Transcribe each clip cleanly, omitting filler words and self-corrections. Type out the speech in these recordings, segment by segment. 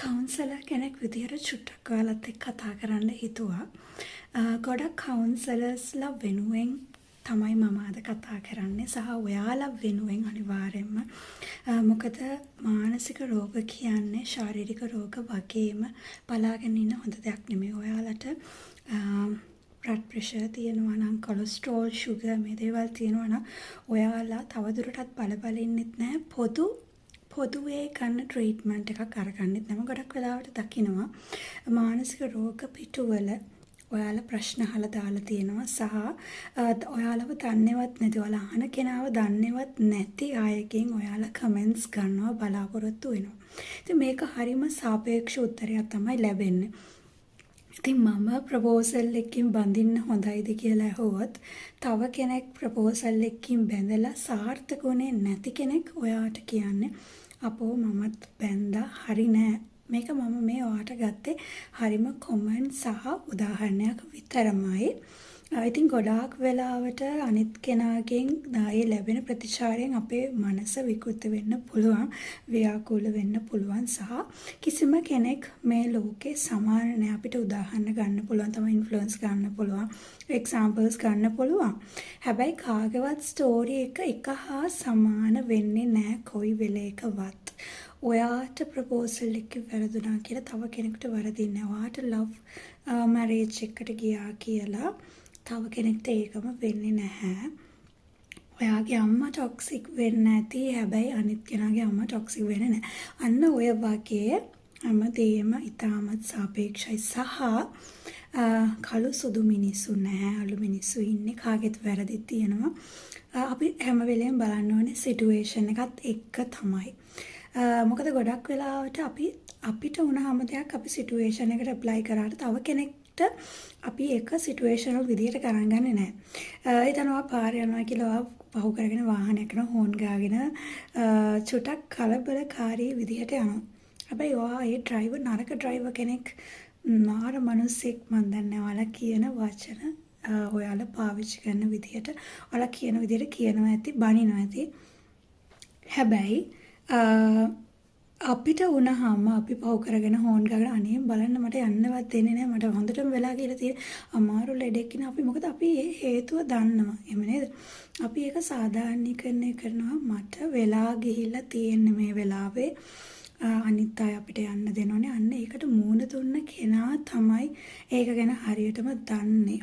Counsellor කෙනෙක් විදිහට චුට්ටක් ඔයාලත් එක්ක කතා කරන්න හිතුවා. ගොඩක් කවුන්සලර්ස්ලා වෙනුවෙන් තමයි මම අද කතා කරන්නේ සහ ඔයාලා වෙනුවෙන් අනිවාර්යෙන්ම. මොකද මානසික රෝග කියන්නේ ශාරීරික රෝග වගේම බලාගෙන ඉන්න හොඳ දෙයක් නෙමෙයි. ඔයාලට බ්ලඩ් ප්‍රෙෂර් තියෙනවා නම්, කොලෙස්ටරෝල්, සුගර් මේ දේවල් තියෙනවා නම් ඔයාලා තවදුරටත් බල ඉන්නෙත් නැහැ. පොදුවේ ගන්න ට්‍රීට්මන්ට් එකක් අරගන්නෙත් නැහැ. ගොඩක් වෙලාවට දකිනවා මානසික රෝග පිටුවල ඔයාලා ප්‍රශ්න අහලා දාලා තියෙනවා සහ ඔයාලව දන්නේවත් නැති, ඔයාලා අහන කෙනාව දන්නේවත් නැති අයගෙන් ඔයාලා කමෙන්ට්ස් ගන්නවා, බලාපොරොත්තු වෙනවා. ඉතින් මේක හරිම සාපේක්ෂ උත්තරයක් තමයි ලැබෙන්නේ. ඉතින් මම ප්‍රපෝසල් එකකින් බඳින්න හොඳයිද කියලා ඇහුවොත් තව කෙනෙක් ප්‍රපෝසල් එකකින් බැඳලා සාර්ථකුනේ නැති කෙනෙක් ඔයාට කියන්නේ අපෝ මමත් බැඳා හරි නෑ. මේක මම මේ ඔයාට ගත්තේ හරිම කොමන්ට් සහ උදාහරණයක් විතරමයි. ඉතින් ගොඩාක් වෙලාවට අනිත් කෙනාගෙන් ඒ ලැබෙන ප්‍රතිචාරයෙන් අපේ මනස විකෘති වෙන්න පුළුවන්, ව්‍යාකූල වෙන්න පුළුවන් සහ කිසිම කෙනෙක් මේ ලෝකේ සමාන නෑ. අපිට උදාහරණ ගන්න පුළුවන්, තමයි ඉන්ෆ්ලුවන්ස් ගන්න පුළුවන්, එක්සැම්පල්ස් ගන්න පුළුවන්. හැබැයි කාගේවත් ස්ටෝරි එක හා සමාන වෙන්නේ නෑ කොයි වෙලේකවත්. ඔයාට ප්‍රපෝසල් එක වැරදුනා කියලා තව කෙනෙකුට වරදින්නේ නැහැ. ඔයාට ලව් මැරේජ් එකට ගියා කියලා තව කෙනෙක්ට ඒකම වෙන්නේ නැහැ. ඔයාගේ අම්මා ටොක්සික් වෙන්නේ නැති, හැබැයි අනිත් කෙනාගේ අම්මා ටොක්සික් වෙන්නේ නැහැ. අන්න ඔය වගේ හැමදේම ඉතාමත් සාපේක්ෂයි සහ කළු සුදු මිනිස්සු නැහැ. අලු මිනිස්සු ඉන්නේ, කාගෙත් වැරදි තියෙනවා. අපි හැම වෙලේම බලන්න ඕනේ සිටුේෂන් එකත් එක්ක තමයි. මොකද ගොඩක් වෙලාවට අපිට වුණාම දෙයක් අපි සිටුේෂන් එකට ඇප්ලයි කරාට තව කෙනෙක්ට අපි එක සිටුේෂනල් විදිහට කරන් ගන්නේ නැහැ. හිතනවා පාර යනවා කියලා පහු කරගෙන වාහනයක් කරන හෝන් ගාගෙන චුටක් කලබලකාරී විදිහට යනවා. හැබැයි ඒ ඩ්‍රයිවර් නරක ඩ්‍රයිවර් කෙනෙක්, මාර මිනිස්සෙක්, මන් දන්නේ ඔයාලා කියන වචන ඔයාලා පාවිච්චි කරන විදිහට, ඔයාලා කියන විදිහට කියනවා ඇති, බනිනවා ඇති. හැබැයි අපිට වුණාම අපි පහු කරගෙන හෝන් ගාගෙන අනේ බලන්න මට යන්නවත් දෙන්නේ නැහැ, මට හොඳටම වෙලා කියලා තියෙන අමාරු ලෙඩෙක් ඉන්න. අපි මොකද අපි ඒ හේතුව දන්නවා. එහෙම නේද? අපි ඒක සාධාරණීකරණය කරනවා. මට වෙලා ගිහිල්ලා තියෙන්නේ මේ වෙලාවේ, අනිත් අය අපිට යන්න දෙනෝනේ. අන්න ඒකට මූණ දුන්න කෙනා තමයි ඒක ගැන හරියටම දන්නේ.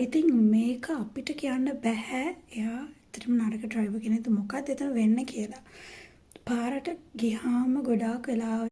ඉතින් මේක අපිට කියන්න බෑ එයා ඇත්තටම නරක ඩ්‍රයිවර් කෙනෙක්ද මොකක්ද එතන වෙන්නේ කියලා. පාරට ගියාම ගොඩාක් වෙලාවට